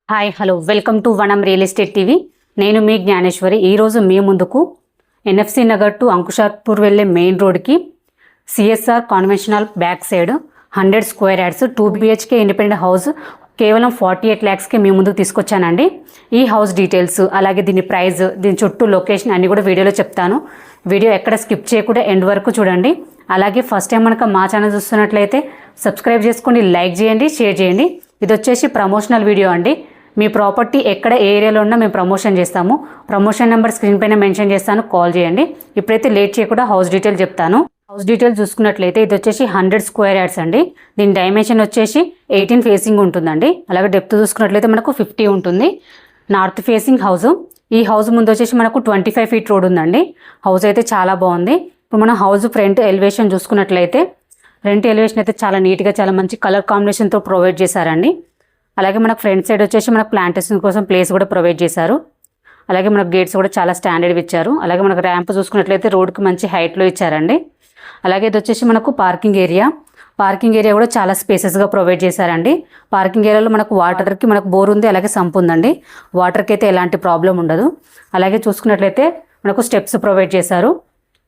Hi hello welcome to వనం real estate TV. నేను మీ జ్ఞానేశ్వరి. ఈరోజు మీ ముందుకు ఎన్ఎఫ్సి నగర్ టు అంకుషార్పూర్ వెళ్ళే మెయిన్ రోడ్కి CSR conventional back side 100 square yards 2 BHK independent house కేవలం 48 lakhsకి మీ ముందుకు తీసుకొచ్చానండి. ఈ హౌస్ డీటెయిల్స్ అలాగే దీని ప్రైస్, దీని చుట్టూ లొకేషన్ అన్నీ కూడా వీడియోలో చెప్తాను. వీడియో ఎక్కడ స్కిప్ చేయకుండా ఎండ్ వరకు చూడండి. అలాగే ఫస్ట్ టైం మనకు మా ఛానల్ చూస్తున్నట్లయితే సబ్స్క్రైబ్ చేసుకోండి, లైక్ చేయండి, షేర్ చేయండి. ఇది వచ్చేసి ప్రమోషనల్ వీడియో అండి. మీ ప్రాపర్టీ ఎక్కడ ఏ ఏరియాలో ఉన్నా మేము ప్రమోషన్ చేస్తాము. ప్రమోషన్ నెంబర్ స్క్రీన్ పైన మెన్షన్ చేస్తాను, కాల్ చేయండి. ఇప్పుడైతే లేట్ చేయకుండా హౌస్ డీటెయిల్ చెప్తాను. హౌస్ డీటెయిల్ చూసుకున్నట్లయితే ఇది వచ్చేసి 100 స్క్వేర్ యార్డ్స్ అండి. దీని డైమెన్షన్ వచ్చేసి 18 ఫేసింగ్ ఉంటుందండి. అలాగే డెప్త్ చూసుకున్నట్లయితే మనకు 50 ఉంటుంది. North facing house. ఈ హౌస్ ముందు వచ్చేసి మనకు 25 feet రోడ్ ఉందండి. హౌస్ అయితే చాలా బాగుంది. ఇప్పుడు మనం హౌస్ ఫ్రంట్ ఎలివేషన్ చూసుకున్నట్లయితే ఫ్రంట్ ఎలివేషన్ అయితే చాలా నీట్గా, చాలా మంచి కలర్ కాంబినేషన్తో ప్రొవైడ్ చేశారండి. అలాగే మనకు ఫ్రంట్ సైడ్ వచ్చేసి మనకు ప్లాంటేషన్ కోసం ప్లేస్ కూడా ప్రొవైడ్ చేశారు. అలాగే మనకు గేట్స్ కూడా చాలా స్టాండర్డ్ ఇచ్చారు. అలాగే మనకు ర్యాంప్ చూసుకున్నట్లయితే రోడ్కి మంచి హైట్లో ఇచ్చారండి. అలాగే ఇది వచ్చేసి మనకు పార్కింగ్ ఏరియా. పార్కింగ్ ఏరియా కూడా చాలా స్పేసెస్గా ప్రొవైడ్ చేశారండి. పార్కింగ్ ఏరియాలో మనకు వాటర్కి మనకు బోర్ ఉంది, అలాగే సంప్ ఉందండి. వాటర్కి అయితే ఎలాంటి ప్రాబ్లం ఉండదు. అలాగే చూసుకున్నట్లయితే మనకు స్టెప్స్ ప్రొవైడ్ చేశారు.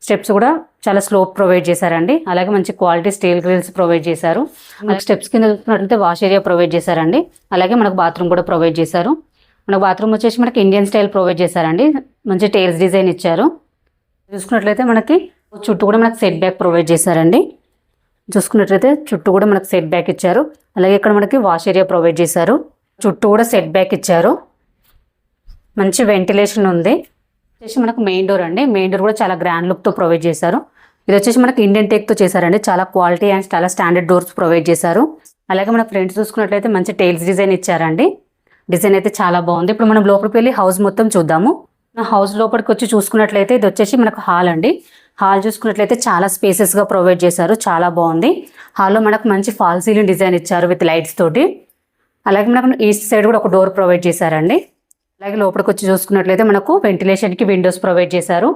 స్టెప్స్ కూడా చాలా స్లోప్ ప్రొవైడ్ చేశారండి. అలాగే మంచి క్వాలిటీ స్టీల్ గ్రిల్స్ ప్రొవైడ్ చేశారు. అలాగే స్టెప్స్ కింద చూసుకున్నట్లయితే వాష్ ఏరియా ప్రొవైడ్ చేశారండి. అలాగే మనకు బాత్రూమ్ కూడా ప్రొవైడ్ చేశారు. మనకు బాత్రూమ్ వచ్చేసి మనకి ఇండియన్ స్టైల్ ప్రొవైడ్ చేశారండి. మంచి టైల్స్ డిజైన్ ఇచ్చారు. చూసుకున్నట్లయితే మనకి చుట్టూ కూడా మనకు సెట్ బ్యాక్ ప్రొవైడ్ చేశారండి. చూసుకున్నట్లయితే చుట్టూ కూడా మనకు సెట్ బ్యాక్ ఇచ్చారు. అలాగే ఇక్కడ మనకి వాష్ ఏరియా ప్రొవైడ్ చేశారు. చుట్టూ కూడా సెట్ బ్యాక్ ఇచ్చారు. మంచి వెంటిలేషన్ ఉంది. వచ్చేసి మనకు మెయిన్ డోర్ అండి. మెయిన్ డోర్ కూడా చాలా గ్రాండ్ లుక్తో ప్రొవైడ్ చేశారు. ఇది వచ్చేసి మనకు ఇండియన్ టేక్తో చేశారండి. చాలా క్వాలిటీ అండ్ చాలా స్టాండర్డ్ డోర్స్ ప్రొవైడ్ చేశారు. అలాగే మన ఫ్రంట్ చూసుకున్నట్లయితే మంచి టైల్స్ డిజైన్ ఇచ్చారండి. డిజైన్ అయితే చాలా బాగుంది. ఇప్పుడు మనం లోపలికి వెళ్ళి హౌస్ మొత్తం చూద్దాము. హౌస్ లోపలికి వచ్చి చూసుకున్నట్లయితే ఇది వచ్చేసి మనకు హాల్ అండి. హాల్ చూసుకున్నట్లయితే చాలా స్పేసెస్గా ప్రొవైడ్ చేశారు. చాలా బాగుంది. హాల్లో మనకు మంచి ఫాల్ సీలింగ్ డిజైన్ ఇచ్చారు విత్ లైట్స్ తోటి. అలాగే మనకు ఈస్ట్ సైడ్ కూడా ఒక డోర్ ప్రొవైడ్ చేశారండి. అలాగే లోపలికి వచ్చి చూసుకున్నట్లయితే మనకు వెంటిలేషన్కి విండోస్ ప్రొవైడ్ చేశారు.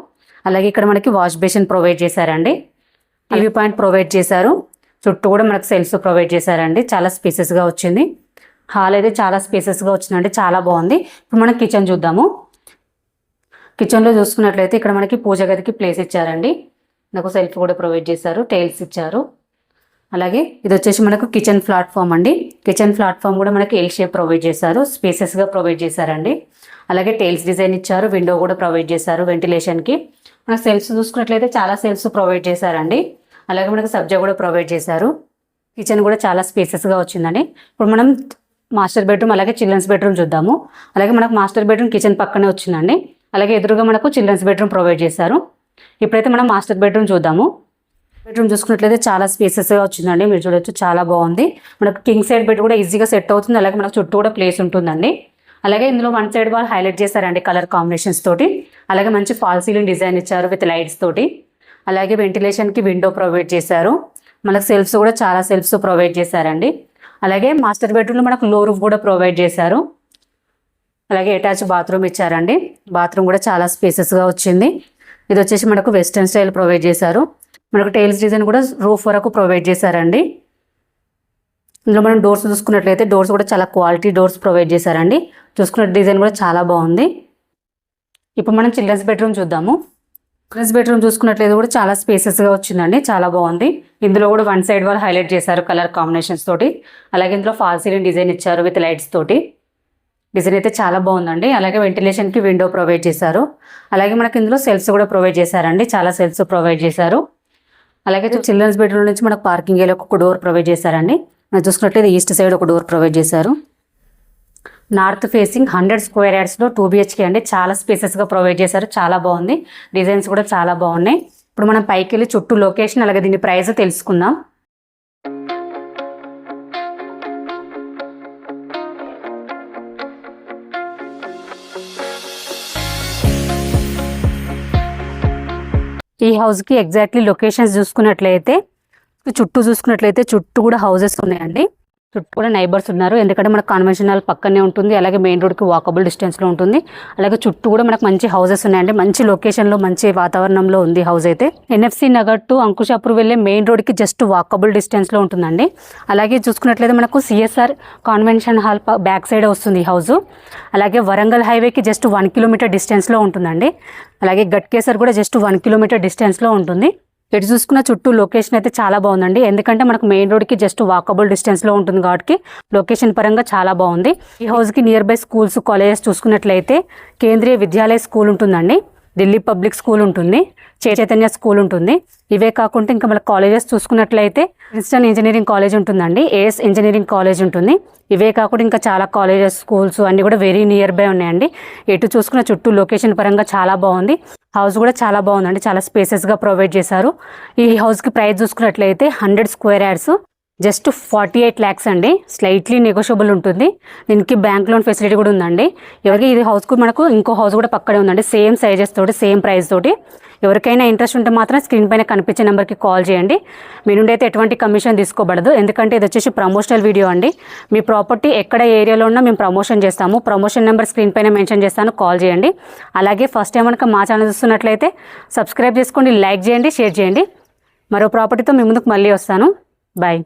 అలాగే ఇక్కడ మనకి వాష్ బేసిన్ ప్రొవైడ్ చేశారండి. టీవీ పాయింట్ ప్రొవైడ్ చేశారు. చుట్టూ కూడా మనకు సెల్ఫ్ ప్రొవైడ్ చేశారండి. చాలా స్పేసెస్గా వచ్చింది. హాల్ అయితే చాలా స్పేసెస్గా వచ్చిందండి. చాలా బాగుంది. ఇప్పుడు మనం కిచెన్ చూద్దాము. కిచెన్లో చూసుకున్నట్లయితే ఇక్కడ మనకి పూజ గదికి ప్లేస్ ఇచ్చారండి. నాకు సెల్ఫ్ కూడా ప్రొవైడ్ చేశారు. టైల్స్ ఇచ్చారు. అలాగే ఇది వచ్చేసి మనకు కిచెన్ ప్లాట్ఫామ్ అండి. కిచెన్ ప్లాట్ఫామ్ కూడా మనకి ఎల్ షేప్ ప్రొవైడ్ చేశారు. స్పేసెస్గా ప్రొవైడ్ చేశారండి. అలాగే టైల్స్ డిజైన్ ఇచ్చారు. విండో కూడా ప్రొవైడ్ చేశారు వెంటిలేషన్కి. మనకు సెల్ఫ్స్ చూసుకున్నట్లయితే చాలా సెల్ఫ్స్ ప్రొవైడ్ చేశారండి. అలాగే మనకు సబ్జా కూడా ప్రొవైడ్ చేశారు. కిచెన్ కూడా చాలా స్పేసెస్గా వచ్చిందండి. ఇప్పుడు మనం మాస్టర్ బెడ్రూమ్ అలాగే చిల్డ్రన్స్ బెడ్రూమ్ చూద్దాము. అలాగే మనకు మాస్టర్ బెడ్రూమ్ కిచెన్ పక్కనే వచ్చిందండి. అలాగే ఎదురుగా మనకు చిల్డ్రన్స్ బెడ్రూమ్ ప్రొవైడ్ చేశారు. ఇప్పుడైతే మనం మాస్టర్ బెడ్రూమ్ చూద్దాము. బెడ్రూమ్ చూసుకున్నట్లయితే చాలా స్పేసెస్గా వచ్చిందండి. మీరు చూడొచ్చు, చాలా బాగుంది. మనకు కింగ్ సైడ్ బెడ్ కూడా ఈజీగా సెట్ అవుతుంది. అలాగే మనకు చుట్టూ కూడా ప్లేస్ ఉంటుందండి. అలాగే ఇందులో వన్ సైడ్ వాళ్ళు హైలైట్ చేశారండి కలర్ కాంబినేషన్స్ తోటి. అలాగే మంచి ఫాల్ సీలింగ్ డిజైన్ ఇచ్చారు విత్ లైట్స్ తోటి. అలాగే వెంటిలేషన్కి విండో ప్రొవైడ్ చేశారు. మనకు సెల్ఫ్స్ కూడా చాలా సెల్ఫ్స్ ప్రొవైడ్ చేశారండి. అలాగే మాస్టర్ బెడ్రూమ్లో మనకు లో రూఫ్ కూడా ప్రొవైడ్ చేశారు. అలాగే అటాచ్ బాత్రూమ్ ఇచ్చారండి. బాత్రూమ్ కూడా చాలా స్పేసెస్గా వచ్చింది. ఇది వచ్చేసి మనకు వెస్టర్న్ స్టైల్ ప్రొవైడ్ చేశారు. మనకు టైల్స్ డిజైన్ కూడా రూఫ్ వరకు ప్రొవైడ్ చేశారండి. ఇందులో మనం డోర్స్ చూసుకున్నట్లయితే డోర్స్ కూడా చాలా క్వాలిటీ డోర్స్ ప్రొవైడ్ చేశారండి. చూసుకున్న డిజైన్ కూడా చాలా బాగుంది. ఇప్పుడు మనం చిల్డ్రన్స్ బెడ్రూమ్ చూద్దాము. చిల్డ్రన్స్ బెడ్రూమ్ చూసుకున్నట్లయితే కూడా చాలా స్పేసెస్గా వచ్చిందండి. చాలా బాగుంది. ఇందులో కూడా వన్ సైడ్ వాళ్ళు హైలైట్ చేశారు కలర్ కాంబినేషన్స్ తోటి. అలాగే ఇందులో ఫాల్ సీలింగ్ డిజైన్ ఇచ్చారు విత్ లైట్స్ తోటి. డిజైన్ అయితే చాలా బాగుందండి. అలాగే వెంటిలేషన్కి విండో ప్రొవైడ్ చేశారు. అలాగే మనకి ఇందులో సెల్ఫ్స్ కూడా ప్రొవైడ్ చేశారండి. చాలా సెల్ఫ్స్ ప్రొవైడ్ చేశారు. అలాగే చిల్డ్రన్స్ బెడ్రూమ్ నుంచి మనకు పార్కింగ్ ఏరియా ఒక డోర్ ప్రొవైడ్ చేశారండి. మనం చూసుకున్నట్లయితే ఈస్ట్ సైడ్ ఒక డోర్ ప్రొవైడ్ చేశారు. నార్త్ ఫేసింగ్ 100 స్క్వేర్ యార్డ్స్లో 2 బిహెచ్కే అండి. చాలా స్పేసెస్గా ప్రొవైడ్ చేశారు. చాలా బాగుంది. డిజైన్స్ కూడా చాలా బాగున్నాయి. ఇప్పుడు మనం పైకి వెళ్ళి చుట్టూ లొకేషన్ అలాగే దీని ప్రైస్ తెలుసుకుందాం. ఈ హౌస్కి ఎగ్జాక్ట్లీ లొకేషన్స్ చూసుకున్నట్లయితే చుట్టూ కూడా హౌసెస్ ఉన్నాయండి. చుట్టూ కూడా నైబర్స్ ఉన్నారు, ఎందుకంటే మనకు కన్వెన్షనల్ పక్కనే ఉంటుంది, అలాగే మెయిన్ రోడ్కి వాకబుల్ డిస్టెన్స్లో ఉంటుంది. అలాగే చుట్టూ కూడా మనకు మంచి హౌసెస్ ఉన్నాయండి, మంచి లొకేషన్లో మంచి వాతావరణంలో ఉంది హౌస్ అయితే. ఎన్ఎఫ్సి నగర్ టు అంకుషాపూర్ వెళ్ళే మెయిన్ రోడ్కి జస్ట్ వాకబుల్ డిస్టెన్స్లో ఉంటుందండి. అలాగే చూసుకున్నట్లయితే మనకు CSR convention hall back side వస్తుంది హౌస్. అలాగే వరంగల్ హైవేకి జస్ట్ 1 కిలోమీటర్ డిస్టెన్స్లో ఉంటుందండి. అలాగే గట్కేసర్ కూడా జస్ట్ 1 కిలోమీటర్ డిస్టెన్స్లో ఉంటుంది. ఎటు చూసుకున్న చుట్టూ లొకేషన్ అయితే చాలా బాగుందండి, ఎందుకంటే మనకు మెయిన్ రోడ్కి జస్ట్ వాకబుల్ డిస్టెన్స్లో ఉంటుంది కాబట్టి లొకేషన్ పరంగా చాలా బాగుంది. ఈ హౌస్కి నియర్ బై స్కూల్స్ కాలేజెస్ చూసుకున్నట్లయితే కేంద్రీయ విద్యాలయ స్కూల్ ఉంటుందండి, ఢిల్లీ పబ్లిక్ స్కూల్ ఉంటుంది, చైతన్య స్కూల్ ఉంటుంది. ఇవే కాకుండా ఇంకా మన కాలేజెస్ చూసుకున్నట్లయితే ప్రిన్స్టన్ ఇంజనీరింగ్ కాలేజ్ ఉంటుందండి, ఏఎస్ ఇంజనీరింగ్ కాలేజ్ ఉంటుంది. ఇవే కాకుండా ఇంకా చాలా కాలేజెస్ స్కూల్స్ అన్నీ కూడా వెరీ నియర్ బై ఉన్నాయండి. ఎటు చూసుకున్న చుట్టూ లొకేషన్ పరంగా చాలా బాగుంది. హౌస్ కూడా చాలా బాగుందండి, చాలా స్పేసెస్గా ప్రొవైడ్ చేశారు. ఈ హౌస్కి ప్రైస్ చూసుకున్నట్లయితే 100 స్క్వేర్ యార్డ్స్ జస్ట్ 48 lakhs అండి, స్లైట్లీ నెగోషియబుల్ ఉంటుంది. దీనికి బ్యాంక్ లోన్ ఫెసిలిటీ కూడా ఉందండి. ఎవరికి ఇది హౌస్కు మనకు ఇంకో హౌస్ కూడా పక్కనే ఉందండి, సేమ్ సైజెస్ తోటి సేమ్ ప్రైస్ తోటి. ఎవరికైనా ఇంట్రెస్ట్ ఉంటే మాత్రం స్క్రీన్ పైన కనిపించే నెంబర్కి కాల్ చేయండి. మీ నుండి అయితే ఎటువంటి కమిషన్ తీసుకోబడదు, ఎందుకంటే ఇది వచ్చేసి ప్రమోషనల్ వీడియో అండి. మీ ప్రాపర్టీ ఎక్కడ ఏరియాలో ఉన్నా మేము ప్రమోషన్ చేస్తాము. ప్రమోషన్ నెంబర్ స్క్రీన్ పైన మెన్షన్ చేస్తాను, కాల్ చేయండి. అలాగే ఫస్ట్ టైం కనుక మా ఛానల్ చూస్తున్నట్లయితే సబ్స్క్రైబ్ చేసుకోండి, లైక్ చేయండి, షేర్ చేయండి. మరో ప్రాపర్టీతో మీ ముందుకు మళ్ళీ వస్తాను. బాయ్.